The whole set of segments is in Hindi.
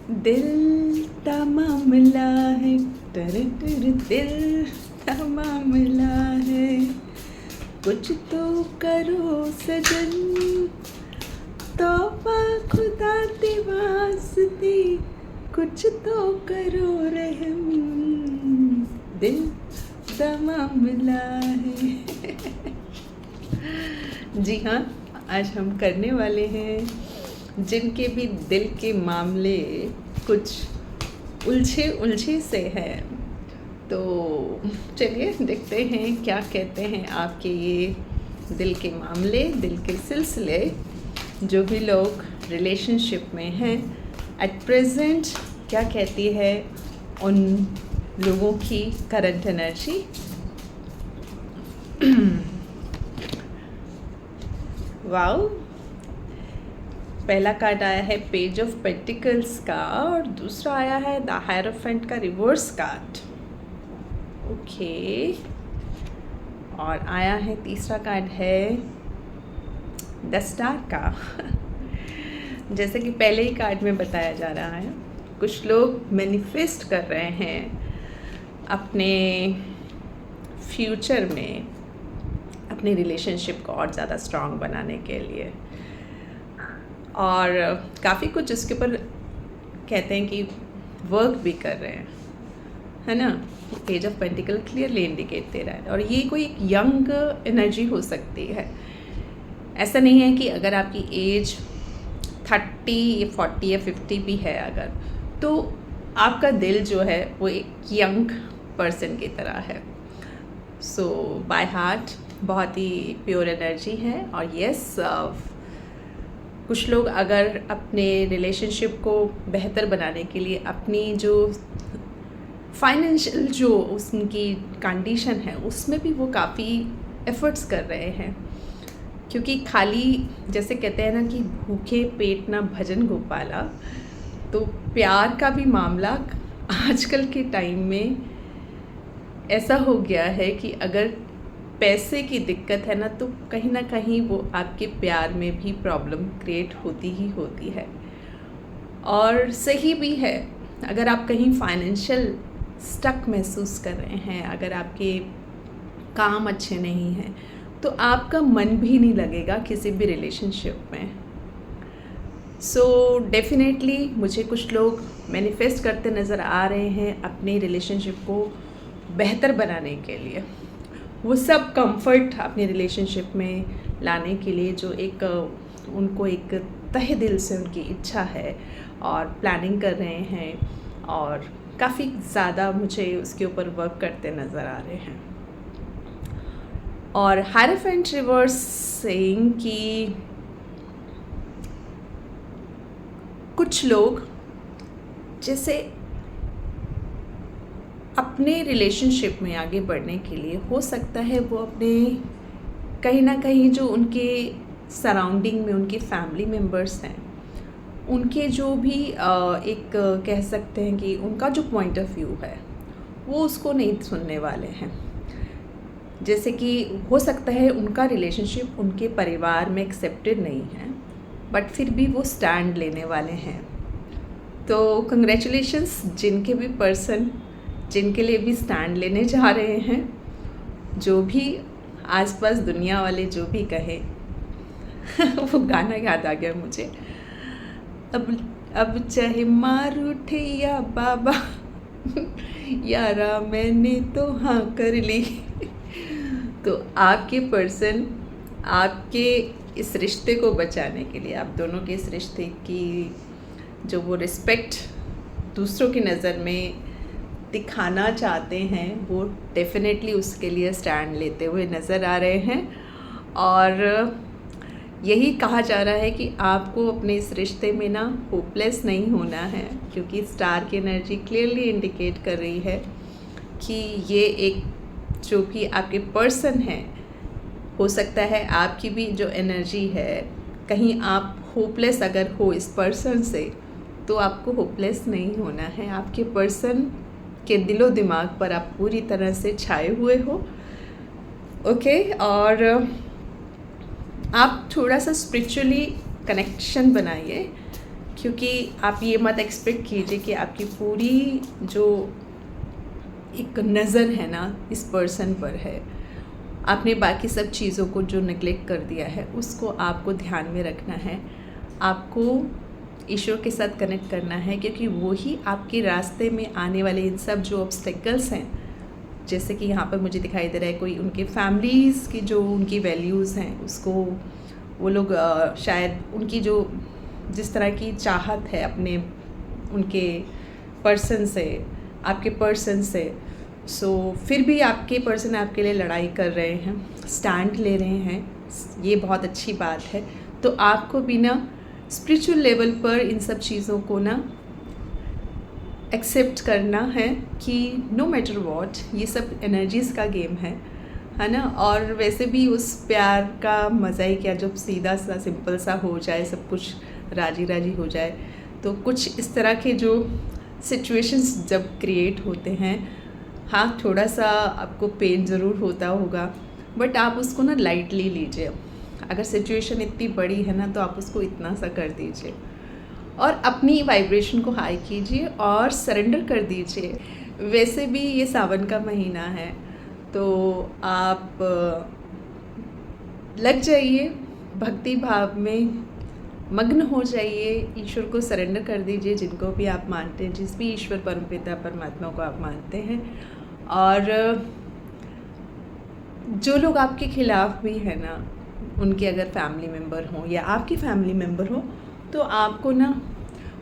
दिल का मामला है, टर टर दिल का मामला है, कुछ तो करो सजन, तौबा खुदा के वास्ते, कुछ तो करो रहम, दिल का मामला है। जी हाँ, आज हम करने वाले हैं जिनके भी दिल के मामले कुछ उलझे से हैं, तो चलिए देखते हैं क्या कहते हैं आपके ये दिल के मामले, दिल के सिलसिले। जो भी लोग रिलेशनशिप में हैं एट प्रेजेंट, क्या कहती है उन लोगों की करंट एनर्जी। वाओ, पहला कार्ड आया है पेज ऑफ पेंटिकल्स का और दूसरा आया है द हायरोफेंट का रिवर्स कार्ड। ओके, और आया है तीसरा कार्ड है द स्टार का। जैसे कि पहले ही कार्ड में बताया जा रहा है, कुछ लोग मैनिफेस्ट कर रहे हैं अपने फ्यूचर में अपनी रिलेशनशिप को और ज़्यादा स्ट्रॉन्ग बनाने के लिए, और काफ़ी कुछ इसके ऊपर कहते हैं कि वर्क भी कर रहे हैं, है ना। पेज ऑफ पेंटिकल क्लियरली इंडिकेट दे रहा है, और ये कोई एक यंग एनर्जी हो सकती है। ऐसा नहीं है कि अगर आपकी एज 30 40 या 50 भी है अगर, तो आपका दिल जो है वो एक यंग पर्सन की तरह है। सो बाय हार्ट बहुत ही प्योर एनर्जी है। और यस, कुछ लोग अगर अपने रिलेशनशिप को बेहतर बनाने के लिए अपनी जो फाइनेंशियल जो उसकी कंडीशन है उसमें भी वो काफ़ी एफर्ट्स कर रहे हैं, क्योंकि खाली जैसे कहते हैं ना कि भूखे पेट ना भजन गोपाला, तो प्यार का भी मामला आजकल के टाइम में ऐसा हो गया है कि अगर पैसे की दिक्कत है ना, तो कहीं ना कहीं वो आपके प्यार में भी प्रॉब्लम क्रिएट होती ही होती है। और सही भी है, अगर आप कहीं फाइनेंशियल स्टक महसूस कर रहे हैं, अगर आपके काम अच्छे नहीं हैं, तो आपका मन भी नहीं लगेगा किसी भी रिलेशनशिप में। सो डेफिनेटली मुझे कुछ लोग मैनिफेस्ट करते नज़र आ रहे हैं अपनी रिलेशनशिप को बेहतर बनाने के लिए, वो सब कंफर्ट अपनी रिलेशनशिप में लाने के लिए जो एक उनको एक तहे दिल से उनकी इच्छा है और प्लानिंग कर रहे हैं, और काफ़ी ज़्यादा मुझे उसके ऊपर वर्क करते नज़र आ रहे हैं। और हायरोफेंट रिवर्स सेइंग कि कुछ लोग जैसे अपने रिलेशनशिप में आगे बढ़ने के लिए हो सकता है वो अपने कहीं ना कहीं जो उनके सराउंडिंग में उनके फैमिली मेम्बर्स हैं, उनके जो भी एक कह सकते हैं कि उनका जो पॉइंट ऑफ व्यू है वो उसको नहीं सुनने वाले हैं। जैसे कि हो सकता है उनका रिलेशनशिप उनके परिवार में एक्सेप्टेड नहीं है, बट फिर भी वो स्टैंड लेने वाले हैं। तो कंग्रेचुलेशंस जिनके भी पर्सन जिनके लिए भी स्टैंड लेने जा रहे हैं, जो भी आसपास दुनिया वाले जो भी कहे। वो गाना याद आ गया मुझे, अब चाहे मार उठे या बाबा, यारा मैंने तो हाँ कर ली। तो आपके पर्सन आपके इस रिश्ते को बचाने के लिए, आप दोनों के इस रिश्ते की जो वो रिस्पेक्ट दूसरों की नज़र में दिखाना चाहते हैं, वो डेफिनेटली उसके लिए स्टैंड लेते हुए नज़र आ रहे हैं। और यही कहा जा रहा है कि आपको अपने इस रिश्ते में ना होपलेस नहीं होना है, क्योंकि स्टार की एनर्जी क्लियरली इंडिकेट कर रही है कि ये एक जो भी आपके पर्सन हैं, हो सकता है आपकी भी जो एनर्जी है, कहीं आप होपलेस अगर हो इस पर्सन से, तो आपको होपलेस नहीं होना है। आपके पर्सन के दिलो दिमाग पर आप पूरी तरह से छाए हुए हो। ओके, और आप थोड़ा सा स्पिरिचुअली कनेक्शन बनाइए, क्योंकि आप ये मत एक्सपेक्ट कीजिए कि आपकी पूरी जो एक नज़र है ना इस पर्सन पर है, आपने बाकी सब चीज़ों को जो नेगलेक्ट कर दिया है उसको आपको ध्यान में रखना है। आपको ईश्वर के साथ कनेक्ट करना है, क्योंकि वो ही आपके रास्ते में आने वाले इन सब जो ऑब्स्टेकल्स हैं, जैसे कि यहाँ पर मुझे दिखाई दे रहा है कोई उनके फैमिलीज़ की जो उनकी वैल्यूज़ हैं उसको वो लोग शायद उनकी जो जिस तरह की चाहत है अपने उनके पर्सन से, आपके पर्सन से, सो फिर भी आपके पर्सन आपके लिए लड़ाई कर रहे हैं, स्टैंड ले रहे हैं, ये बहुत अच्छी बात है। तो आपको भी ना स्पिरिचुअल लेवल पर इन सब चीज़ों को ना एक्सेप्ट करना है कि नो मैटर व्हाट, ये सब एनर्जीज़ का गेम है ना। और वैसे भी उस प्यार का मज़ा ही क्या, जब सीधा सा सिंपल सा हो जाए, सब कुछ राजी राजी हो जाए। तो कुछ इस तरह के जो सिचुएशंस जब क्रिएट होते हैं, हाँ थोड़ा सा आपको पेन ज़रूर होता होगा, बट आप उसको ना लाइटली लीजिए। अगर सिचुएशन इतनी बड़ी है ना तो आप उसको इतना सा कर दीजिए और अपनी वाइब्रेशन को हाई कीजिए और सरेंडर कर दीजिए। वैसे भी ये सावन का महीना है, तो आप लग जाइए, भक्ति भाव में मग्न हो जाइए, ईश्वर को सरेंडर कर दीजिए, जिनको भी आप मानते हैं, जिस भी ईश्वर परमपिता परमात्मा को आप मानते हैं। और जो लोग आपके खिलाफ भी हैं ना, उनके अगर फैमिली मेम्बर हों या आपकी फैमिली मेम्बर हो, तो आपको ना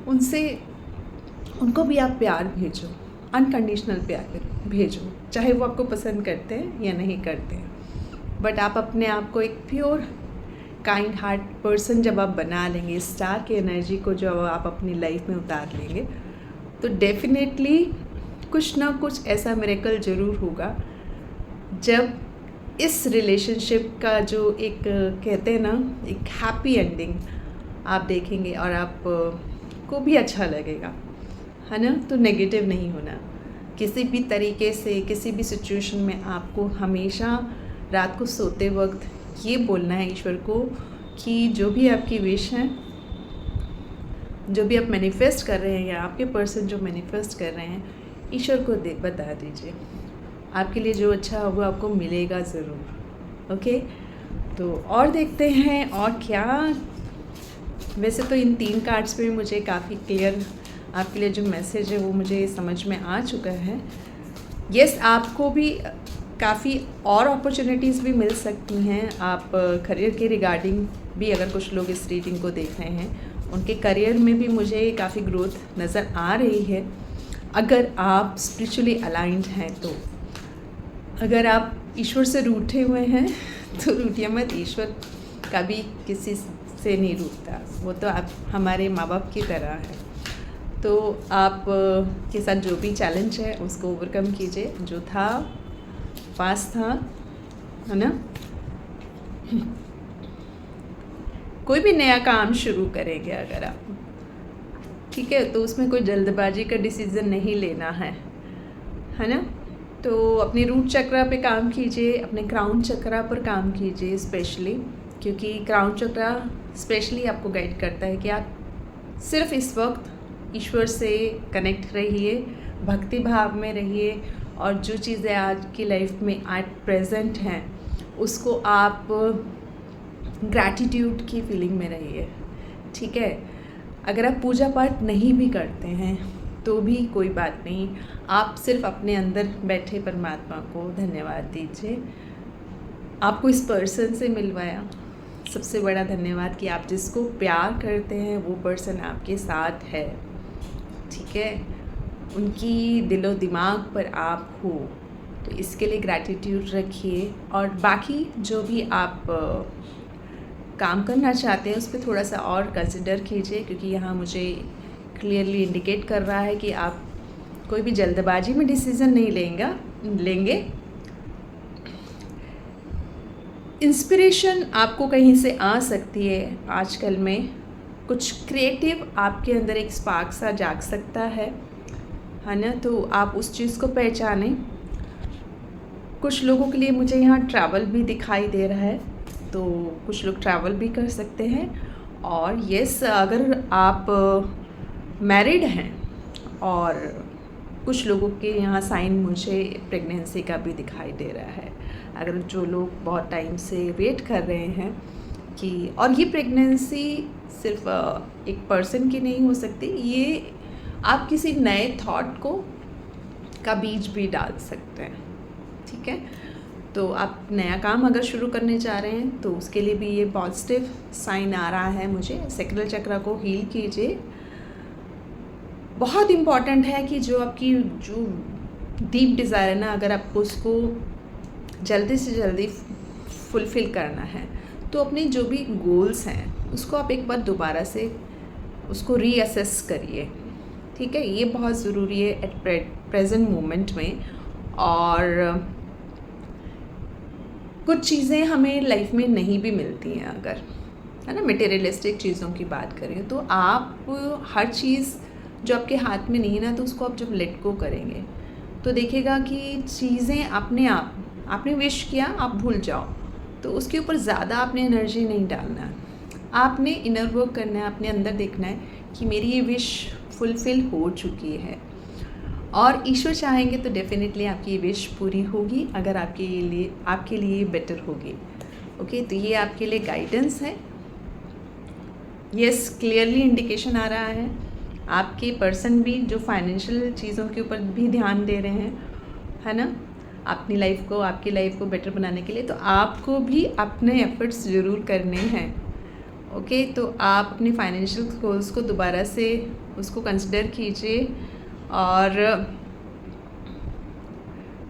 उनको भी आप प्यार भेजो, अनकंडीशनल प्यार भेजो, चाहे वो आपको पसंद करते हैं या नहीं करते हैं। बट आप अपने आप को एक प्योर काइंड हार्ट पर्सन जब आप बना लेंगे, स्टार की एनर्जी को जब आप अपनी लाइफ में उतार लेंगे, तो डेफिनेटली कुछ ना कुछ ऐसा मिरेकल ज़रूर होगा, जब इस रिलेशनशिप का जो एक कहते हैं ना एक हैप्पी एंडिंग आप देखेंगे और आप को भी अच्छा लगेगा, है ना। तो नेगेटिव नहीं होना किसी भी तरीके से, किसी भी सिचुएशन में। आपको हमेशा रात को सोते वक्त ये बोलना है ईश्वर को कि जो भी आपकी विश है, जो भी आप मैनिफेस्ट कर रहे हैं या आपके पर्सन जो मैनिफेस्ट कर रहे हैं, ईश्वर को बता दीजिए। आपके लिए जो अच्छा होगा आपको मिलेगा ज़रूर। ओके, तो और देखते हैं और क्या। वैसे तो इन 3 कार्ड्स पे मुझे काफ़ी क्लियर आपके लिए जो मैसेज है वो मुझे समझ में आ चुका है। यस, आपको भी काफ़ी और अपॉर्चुनिटीज़ भी मिल सकती हैं। आप करियर के रिगार्डिंग भी अगर कुछ लोग इस रीडिंग को देख रहे हैं, उनके करियर में भी मुझे काफ़ी ग्रोथ नज़र आ रही है, अगर आप स्पिरिचुअली अलाइंड हैं तो। अगर आप ईश्वर से रूठे हुए हैं तो रूठिए मत, ईश्वर कभी किसी से नहीं रूठता, वो तो आप हमारे माँ बाप की तरह है। तो आप के साथ जो भी चैलेंज है उसको ओवरकम कीजिए, जो था पास था, है ना। कोई भी नया काम शुरू करेंगे अगर आप, ठीक है, तो उसमें कोई जल्दबाजी का डिसीज़न नहीं लेना है ना। तो अपने रूट चक्रा पे काम कीजिए, अपने क्राउन चक्रा पर काम कीजिए स्पेशली, क्योंकि क्राउन चक्रा स्पेशली आपको गाइड करता है कि आप सिर्फ इस वक्त ईश्वर से कनेक्ट रहिए, भक्ति भाव में रहिए, और जो चीज़ें आज की लाइफ में आज प्रेजेंट हैं उसको आप ग्रैटिट्यूड की फीलिंग में रहिए, ठीक है। अगर आप पूजा पाठ नहीं भी करते हैं तो भी कोई बात नहीं, आप सिर्फ अपने अंदर बैठे परमात्मा को धन्यवाद दीजिए। आपको इस पर्सन से मिलवाया, सबसे बड़ा धन्यवाद कि आप जिसको प्यार करते हैं वो पर्सन आपके साथ है, ठीक है, उनकी दिलो दिमाग पर आप हो, तो इसके लिए ग्रैटिट्यूड रखिए। और बाकी जो भी आप काम करना चाहते हैं उस पर थोड़ा सा और कंसिडर कीजिए, क्योंकि यहाँ मुझे क्लियरली इंडिकेट कर रहा है कि आप कोई भी जल्दबाजी में डिसीज़न नहीं लेंगे। इंस्पिरेशन आपको कहीं से आ सकती है, आजकल में कुछ क्रिएटिव आपके अंदर एक स्पार्क सा जाग सकता है ना। तो आप उस चीज़ को पहचानें। कुछ लोगों के लिए मुझे यहाँ ट्रैवल भी दिखाई दे रहा है, तो कुछ लोग ट्रैवल भी कर सकते हैं। और यस, अगर आप मैरिड हैं और कुछ लोगों के यहाँ साइन मुझे प्रेगनेंसी का भी दिखाई दे रहा है। अगर जो लोग बहुत टाइम से वेट कर रहे हैं कि, और ये प्रेगनेंसी सिर्फ एक पर्सन की नहीं हो सकती, ये आप किसी नए थॉट को का बीज भी डाल सकते हैं। ठीक है, तो आप नया काम अगर शुरू करने जा रहे हैं तो उसके लिए भी ये पॉजिटिव साइन आ रहा है मुझे। सैक्रल चक्र को हील कीजिए। बहुत इम्पॉर्टेंट है कि जो आपकी जो डीप डिज़ायर है ना, अगर आपको उसको जल्दी से जल्दी फुलफ़िल करना है तो अपने जो भी गोल्स हैं उसको आप एक बार दोबारा से उसको रीअसेस करिए। ठीक है, ये बहुत ज़रूरी है एट प्रेजेंट मोमेंट में। और कुछ चीज़ें हमें लाइफ में नहीं भी मिलती हैं, अगर है ना मटेरियलिस्टिक चीज़ों की बात करें, तो आप हर चीज़ जो आपके हाथ में नहीं है ना, तो उसको आप जब लेट गो करेंगे तो देखिएगा कि चीज़ें अपने आप, आपने विश किया आप भूल जाओ, तो उसके ऊपर ज़्यादा आपने एनर्जी नहीं डालना है। आपने इनर वर्क करना है, अपने अंदर देखना है कि मेरी ये विश फुलफ़िल हो चुकी है, और ईश्वर चाहेंगे तो डेफिनेटली आपकी ये विश पूरी होगी, अगर आपके लिए बेटर होगी। ओके, तो ये आपके लिए गाइडेंस है। यस, क्लियरली इंडिकेशन आ रहा है आपके पर्सन भी जो फाइनेंशियल चीज़ों के ऊपर भी ध्यान दे रहे हैं, है ना, अपनी लाइफ को, आपकी लाइफ को बेटर बनाने के लिए। तो आपको भी अपने एफर्ट्स ज़रूर करने हैं। ओके, तो आप अपनी फाइनेंशियल गोल्स को दोबारा से उसको कंसिडर कीजिए, और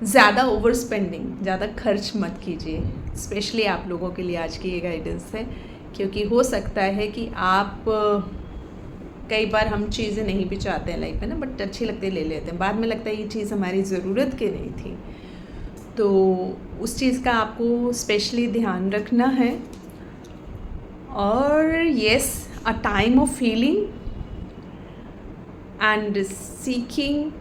ज़्यादा ओवर स्पेंडिंग, ज़्यादा खर्च मत कीजिए। स्पेशली आप लोगों के लिए आज की ये गाइडेंस है, क्योंकि हो सकता है कि आप कई बार हम चीज़ें नहीं भी चाहते हैं लाइफ में ना, बट अच्छी लगती ले लेते हैं, बाद में लगता है ये चीज़ हमारी ज़रूरत की नहीं थी। तो उस चीज़ का आपको स्पेशली ध्यान रखना है। और yes, a time of feeling and seeking,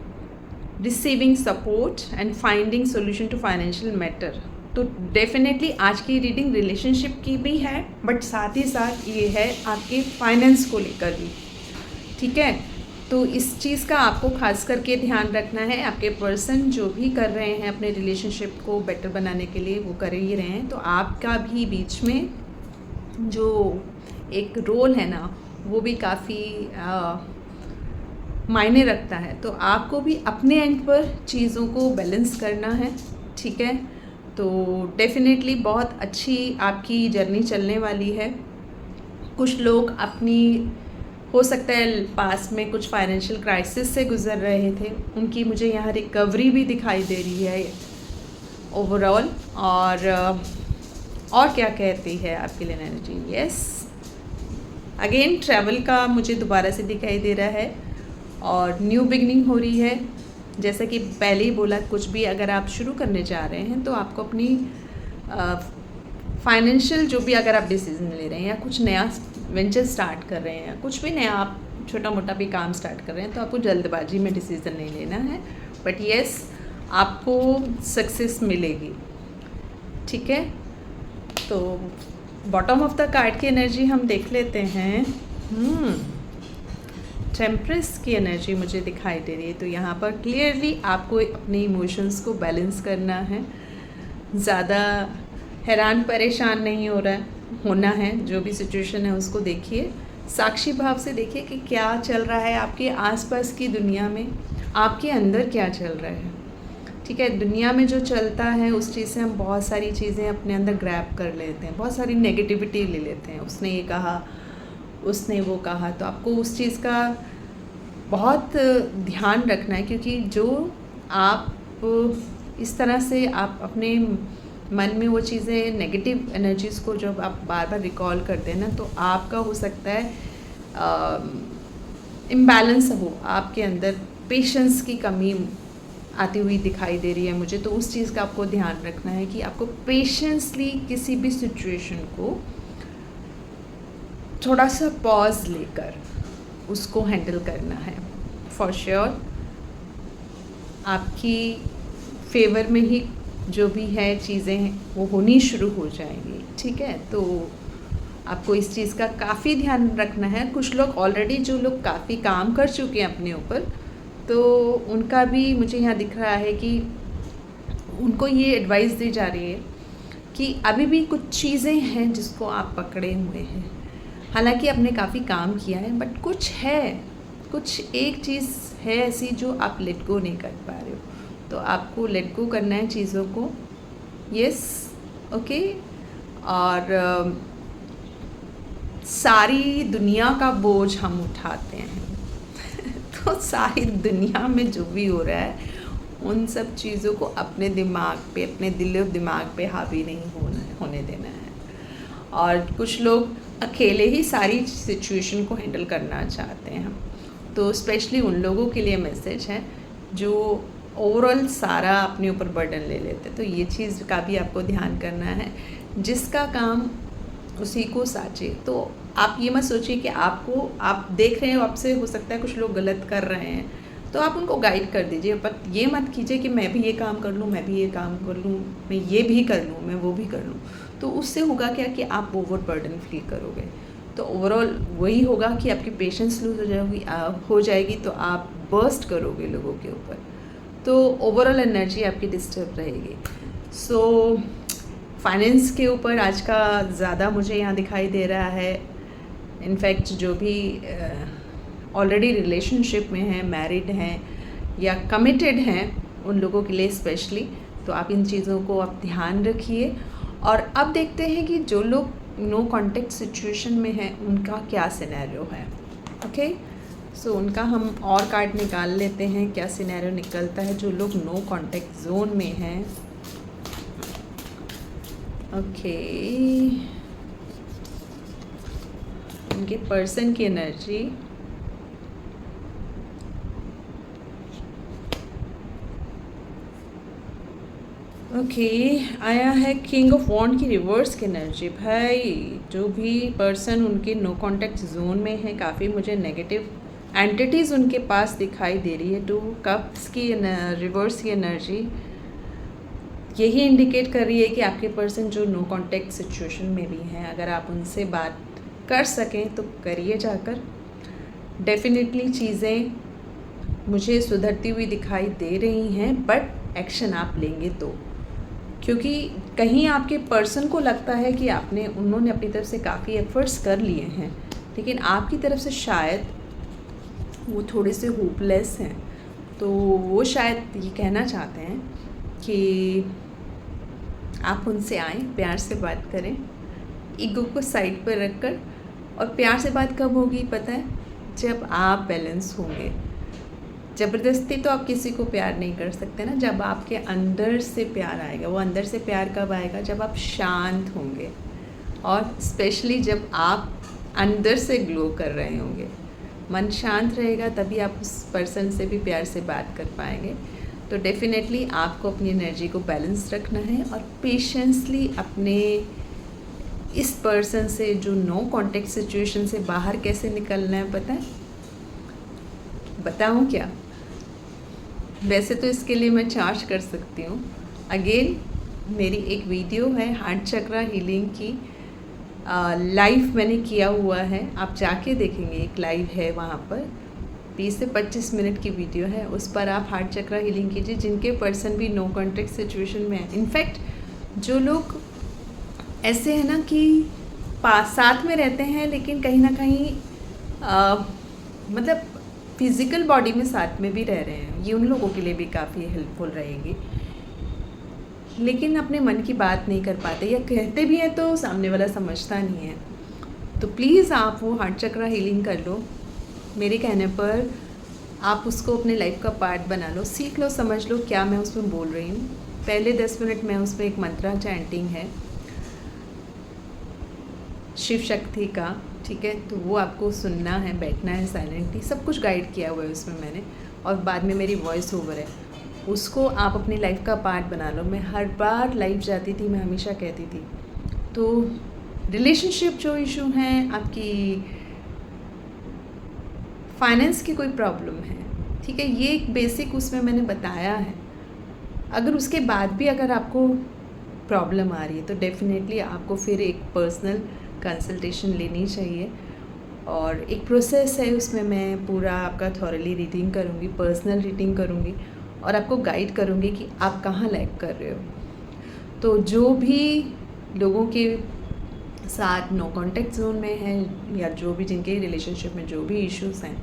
receiving support and finding solution to financial matter. तो डेफिनेटली आज की रीडिंग रिलेशनशिप की भी है, बट साथ ही साथ ये है आपके फाइनेंस को लेकर भी। ठीक है, तो इस चीज़ का आपको खास करके ध्यान रखना है। आपके पर्सन जो भी कर रहे हैं अपने रिलेशनशिप को बेटर बनाने के लिए, वो कर ही रहे हैं, तो आपका भी बीच में जो एक रोल है ना, वो भी काफ़ी मायने रखता है। तो आपको भी अपने एंड पर चीज़ों को बैलेंस करना है। ठीक है, तो डेफिनेटली बहुत अच्छी आपकी जर्नी चलने वाली है। कुछ लोग अपनी, हो सकता है पास में कुछ फाइनेंशियल क्राइसिस से गुज़र रहे थे, उनकी मुझे यहाँ रिकवरी भी दिखाई दे रही है ओवरऑल। और क्या कहती है आपके लिए एनर्जी? यस, अगेन ट्रैवल का मुझे दोबारा से दिखाई दे रहा है, और न्यू बिगनिंग हो रही है। जैसा कि पहले ही बोला, कुछ भी अगर आप शुरू करने जा रहे हैं तो आपको अपनी फाइनेंशियल जो भी अगर आप डिसीजन ले रहे हैं, या कुछ नया वेंचर स्टार्ट कर रहे हैं, या कुछ भी नया आप छोटा मोटा भी काम स्टार्ट कर रहे हैं, तो आपको जल्दबाजी में डिसीज़न नहीं लेना है, बट यस, आपको सक्सेस मिलेगी। ठीक है, तो बॉटम ऑफ द कार्ड की एनर्जी हम देख लेते हैं। टेम्परेंस की एनर्जी मुझे दिखाई दे रही है। तो यहाँ पर क्लियरली आपको अपने इमोशंस को बैलेंस करना है, ज़्यादा हैरान परेशान नहीं होना है। जो भी सिचुएशन है उसको देखिए, साक्षी भाव से देखिए कि क्या चल रहा है आपके आसपास की दुनिया में, आपके अंदर क्या चल रहा है। ठीक है, दुनिया में जो चलता है उस चीज़ से हम बहुत सारी चीज़ें अपने अंदर ग्रैब कर लेते हैं, बहुत सारी नेगेटिविटी ले लेते हैं। उसने ये कहा, उसने वो कहा, तो आपको उस चीज़ का बहुत ध्यान रखना है, क्योंकि जो आप इस तरह से आप अपने मन में वो चीज़ें, नेगेटिव एनर्जीज़ को जब आप बार बार रिकॉल करते हैं ना, तो आपका हो सकता है इम्बैलेंस हो, आपके अंदर पेशेंस की कमी आती हुई दिखाई दे रही है मुझे। तो उस चीज़ का आपको ध्यान रखना है कि आपको पेशेंसली किसी भी सिचुएशन को थोड़ा सा पॉज लेकर उसको हैंडल करना है। फॉर श्योर आपकी फेवर में ही जो भी है चीज़ें वो होनी शुरू हो जाएंगी। ठीक है, तो आपको इस चीज़ का काफ़ी ध्यान रखना है। कुछ लोग ऑलरेडी जो लोग काफ़ी काम कर चुके हैं अपने ऊपर, तो उनका भी मुझे यहाँ दिख रहा है कि उनको ये एडवाइस दी जा रही है कि अभी भी कुछ चीज़ें हैं जिसको आप पकड़े हुए हैं। हालांकि आपने काफ़ी काम किया है, बट कुछ एक चीज़ है ऐसी जो आप लेट गो नहीं कर पा रहे हो, तो आपको लेट गो करना है चीज़ों को। Yes, okay. और सारी दुनिया का बोझ हम उठाते हैं तो सारी दुनिया में जो भी हो रहा है उन सब चीज़ों को अपने दिमाग पे, अपने दिल और दिमाग पे हावी नहीं होने देना है। और कुछ लोग अकेले ही सारी सिचुएशन को हैंडल करना चाहते हैं, तो स्पेशली उन लोगों के लिए मैसेज है जो ओवरऑल सारा अपने ऊपर बर्डन ले लेते। तो ये चीज़ का भी आपको ध्यान करना है, जिसका काम उसी को साचे। तो आप ये मत सोचिए कि आप देख रहे हो, आपसे हो सकता है कुछ लोग गलत कर रहे हैं, तो आप उनको गाइड कर दीजिए। बट ये मत कीजिए कि मैं भी ये काम कर लूँ, मैं भी ये काम कर लूँ, मैं ये भी कर लूँ, मैं वो भी कर लूँ। तो उससे होगा क्या कि आप ओवर बर्डन फील करोगे। तो ओवरऑल वही होगा कि आपकी पेशेंस लूज हो जाएगी, तो आप बर्स्ट करोगे लोगों के ऊपर, तो ओवरऑल एनर्जी आपकी डिस्टर्ब रहेगी। सो फाइनेंस के ऊपर आज का ज़्यादा मुझे यहाँ दिखाई दे रहा है। इनफैक्ट जो भी ऑलरेडी रिलेशनशिप में हैं, मैरिड हैं या कमिटेड हैं, उन लोगों के लिए स्पेशली, तो आप इन चीज़ों को आप ध्यान रखिए। और अब देखते हैं कि जो लोग नो कॉन्टेक्ट सिचुएशन में हैं उनका क्या सिनेरियो है। ओके, सो उनका हम और कार्ड निकाल लेते हैं, क्या सिनेरियो निकलता है जो लोग नो कॉन्टेक्ट जोन में हैं। ओके, उनके पर्सन की एनर्जी, ओके, आया है किंग ऑफ वॉन्ड की रिवर्स की एनर्जी। भाई जो भी पर्सन उनके नो कॉन्टेक्ट जोन में है, काफ़ी मुझे नेगेटिव एंटिटीज़ उनके पास दिखाई दे रही है। टू कप्स की रिवर्स की एनर्जी यही इंडिकेट कर रही है कि आपके पर्सन जो नो कॉन्टेक्ट सिचुएशन में भी हैं, अगर आप उनसे बात कर सकें तो करिए जाकर। डेफिनेटली चीज़ें मुझे सुधरती हुई दिखाई दे रही हैं, बट एक्शन आप लेंगे तो, क्योंकि कहीं आपके पर्सन को लगता है कि उन्होंने अपनी तरफ से काफ़ी एफर्ट्स कर लिए हैं, लेकिन आपकी तरफ से शायद वो थोड़े से होपलेस हैं। तो वो शायद ये कहना चाहते हैं कि आप उनसे आएँ, प्यार से बात करें, ईगो को साइड पर रखकर। और प्यार से बात कब होगी पता है? जब आप बैलेंस होंगे। ज़बरदस्ती तो आप किसी को प्यार नहीं कर सकते ना, जब आपके अंदर से प्यार आएगा। वो अंदर से प्यार कब आएगा? जब आप शांत होंगे, और स्पेशली जब आप अंदर से ग्लो कर रहे होंगे। मन शांत रहेगा तभी आप उस पर्सन से भी प्यार से बात कर पाएंगे। तो डेफिनेटली आपको अपनी एनर्जी को बैलेंस रखना है और पेशेंसली अपने इस पर्सन से जो नो कॉन्टेक्ट सिचुएशन से बाहर कैसे निकलना है पता है? बताऊँ क्या? वैसे तो इसके लिए मैं चार्ज कर सकती हूँ। अगेन मेरी एक वीडियो है हार्ट चक्रा हीलिंग की, लाइव मैंने किया हुआ है, आप जाके देखेंगे। एक लाइव है वहाँ पर, 20 से 25 मिनट की वीडियो है, उस पर आप हार्ट चक्रा हीलिंग कीजिए जिनके पर्सन भी नो कॉन्टेक्ट सिचुएशन में है। इनफैक्ट जो लोग ऐसे हैं ना कि साथ में रहते हैं लेकिन कहीं ना कहीं मतलब फिज़िकल बॉडी में साथ में भी रह रहे हैं, ये उन लोगों के लिए भी काफ़ी हेल्पफुल रहेगी। लेकिन अपने मन की बात नहीं कर पाते, या कहते भी हैं तो सामने वाला समझता नहीं है। तो प्लीज़ आप वो हार्ट चक्रा हीलिंग कर लो, मेरे कहने पर आप उसको अपने लाइफ का पार्ट बना लो, सीख लो, समझ लो क्या मैं उसमें बोल रही हूँ। पहले 10 मिनट में उसमें एक मंत्रा चैंटिंग है शिव शक्ति का, ठीक है? तो वो आपको सुनना है, बैठना है साइलेंटली, सब कुछ गाइड किया हुआ है उसमें मैंने, और बाद में मेरी वॉइस ओवर है। उसको आप अपनी लाइफ का पार्ट बना लो। मैं हर बार लाइव जाती थी, मैं हमेशा कहती थी, तो रिलेशनशिप जो इशू हैं, आपकी फाइनेंस की कोई प्रॉब्लम है, ठीक है, ये एक बेसिक उसमें मैंने बताया है। अगर उसके बाद भी अगर आपको प्रॉब्लम आ रही है तो डेफिनेटली आपको फिर एक पर्सनल कंसल्टेशन लेनी चाहिए। और एक प्रोसेस है, उसमें मैं पूरा आपका थॉरली रीडिंग करूँगी, पर्सनल रीडिंग करूँगी और आपको गाइड करूँगी कि आप कहाँ लैग कर रहे हो। तो जो भी लोगों के साथ नो कॉन्टैक्ट जोन में हैं या जो भी जिनके रिलेशनशिप में जो भी इश्यूज़ हैं,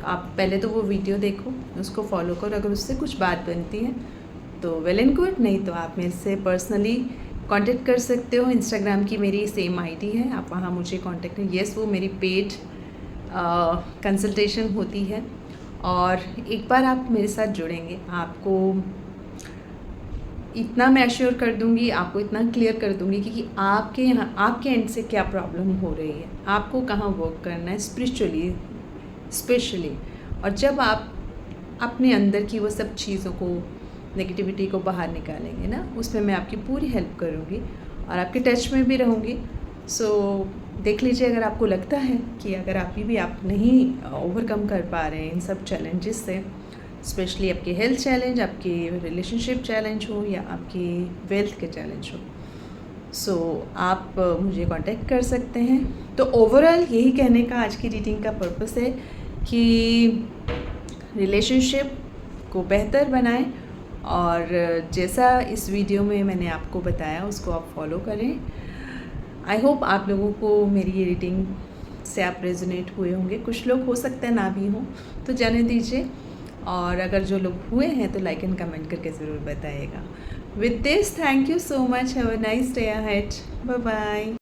आप पहले तो वो वीडियो देखो, उसको फॉलो करो। अगर उससे कुछ बात बनती है तो वेल एंड गुड, नहीं तो आप मेरे से पर्सनली कांटेक्ट कर सकते हो। इंस्टाग्राम की मेरी सेम आईडी है, आप वहाँ मुझे कांटेक्ट करें। येस, वो मेरी पेड कंसल्टेशन होती है और एक बार आप मेरे साथ जुड़ेंगे, आपको इतना मैं एश्योर कर दूंगी, आपको इतना क्लियर कर दूंगी कि आपके यहाँ आपके एंड से क्या प्रॉब्लम हो रही है, आपको कहाँ वर्क करना है स्पिरिचुअली स्पेशली। और जब आप अपने अंदर की वो सब चीज़ों को, नेगेटिविटी को बाहर निकालेंगे ना, उसमें मैं आपकी पूरी हेल्प करूँगी और आपके टच में भी रहूँगी। सो देख लीजिए, अगर आपको लगता है कि अगर आप नहीं ओवरकम कर पा रहे हैं इन सब चैलेंजेस से, स्पेशली आपके हेल्थ चैलेंज, आपके रिलेशनशिप चैलेंज हो या आपकी वेल्थ के चैलेंज हो, सो आप मुझे कांटेक्ट कर सकते हैं। तो ओवरऑल यही कहने का आज की रीडिंग का पर्पस है कि रिलेशनशिप को बेहतर बनाएं और जैसा इस वीडियो में मैंने आपको बताया उसको आप फॉलो करें। आई होप आप लोगों को मेरी ये रीडिंग से आप रेजोनेट हुए होंगे। कुछ लोग हो सकता है ना भी हों, तो जाने दीजिए, और अगर जो लोग हुए हैं तो लाइक एंड कमेंट करके ज़रूर बताइएगा। With this, thank you so much, have a nice day ahead, bye bye.